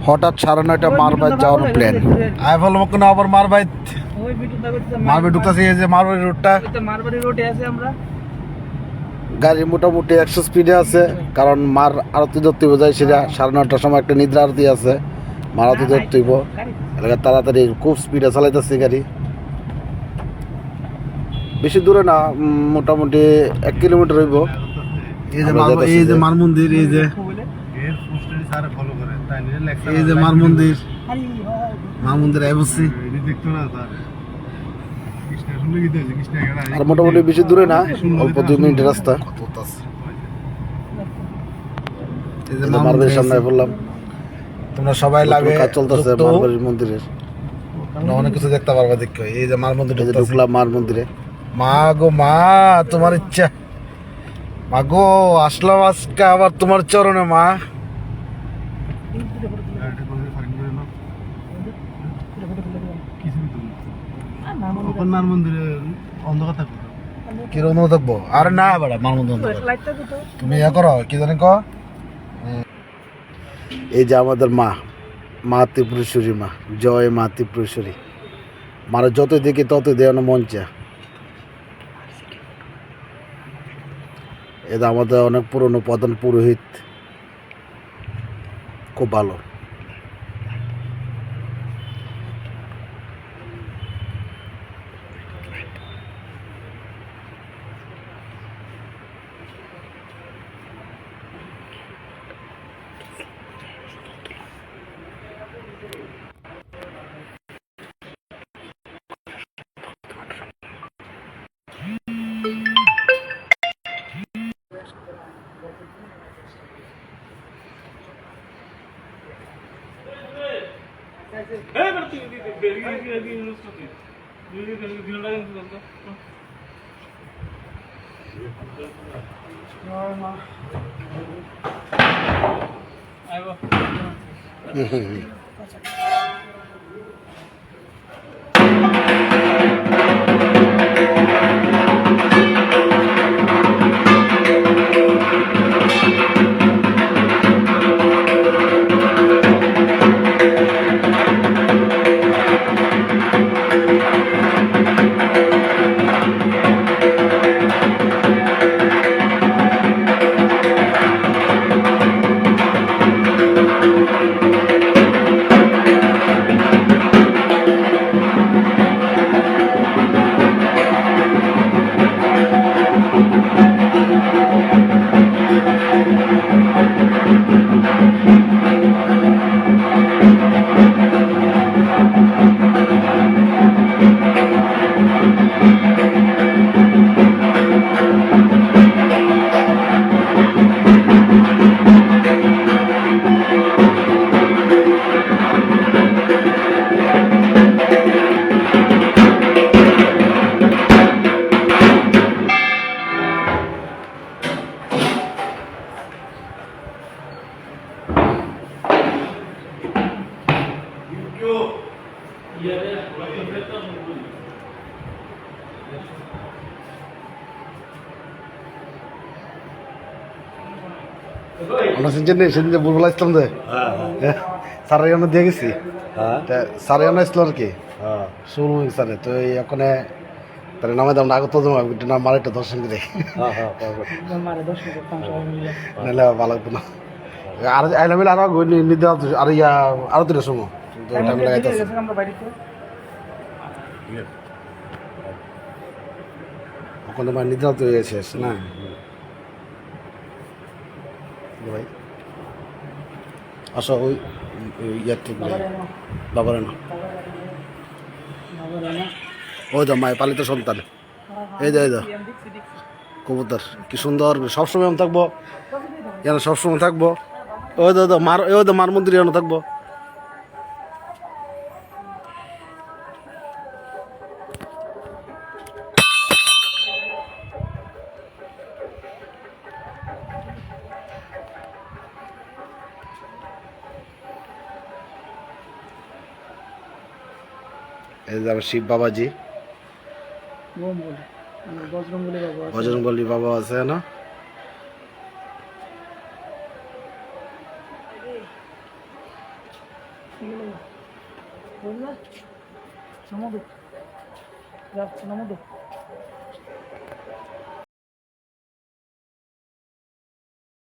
হঠাৎ 9:30 মারবাইত যাওয়ার প্ল্যান। আয় বলবো কোনো আবার মারবাইত মারবে ঢুকতেছে এই যে মারবাড়ি রোডটা মারবাড়ি রোডে আছে আমরা। গাড়ি মোটামুটি 100 স্পিডে আছে, কারণ মার আরতি ধরতে বোঝায় সেটা 9:30টার সময় একটা নিদ্রা আরতি আছে, মার আরতি ধরতে হইব এলাকা তাড়াতাড়ি খুব স্পিডে চালাইতেছে গাড়ি। বেশি দূরে না, মোটামুটি 1 কিলোমিটার হইব। এই যে মার মন্দির, এই যে এই যে মার মন্দির, মার মন্দির আই বসছি। আর মোটামুটি বেশি দূরে না, অল্প 2 মিনিটের রাস্তা। এই যে মারবাড়ির সামনে বললাম, তোমরা সবাই লাগে কাজ চলতেছে মারবাড়ির মন্দিরের, অনেক কিছু দেখতে পারবা। দেখো এই যে মার মন্দির ঢুকলাম মার মন্দিরে। মা গো মা, তোমার ইচ্ছা মা গো, আসলাম আজকে আবার তোমার চরণে মা। কিরকম থাকবো? আরে না বেড়া মার মন্দির তুমি ইয়া করো, কি জানি ক। এই যে আমাদের মা, মা ত্রিপুরেশ্বরী মা, জয় মা ত্রিপুরেশ্বরী। মারা যত দেখি তত দেওয়ানো মন চায়। এটা আমাদের অনেক পুরনো প্রধান পুরোহিত, খুব ভালো। সেদিন যে বুলবুল আসলাম যে স্যার এখানে দিয়ে গেছি, স্যার এখানে আসলো আর কি শুরু স্যারে তো ওখানে তার নামে দাম আগত নাম মার একটা দর্শন করে নাহলে ভালো লাগতো না। আর আইলা মিলে আরো নিতে আর ইয়া আরো 2টা সময় টাইম লাগাইতেছে। ওখানে আমার নিতে তো শেষ না ভাই। আসো ওই ইয়াতে বাবার না, ওই তো মায়ের পালিত সন্তান, এই যে কবুতর কি সুন্দর, সবসময় এমন থাকবো, যেন সবসময় থাকবো। ওই তো মার, ওই তো মার মন্দির যেন থাকবো। এই যে শিব বাবাজি, বজরঙ্গলী বাবা আছে না। বুঝলে নমো দে নমো দে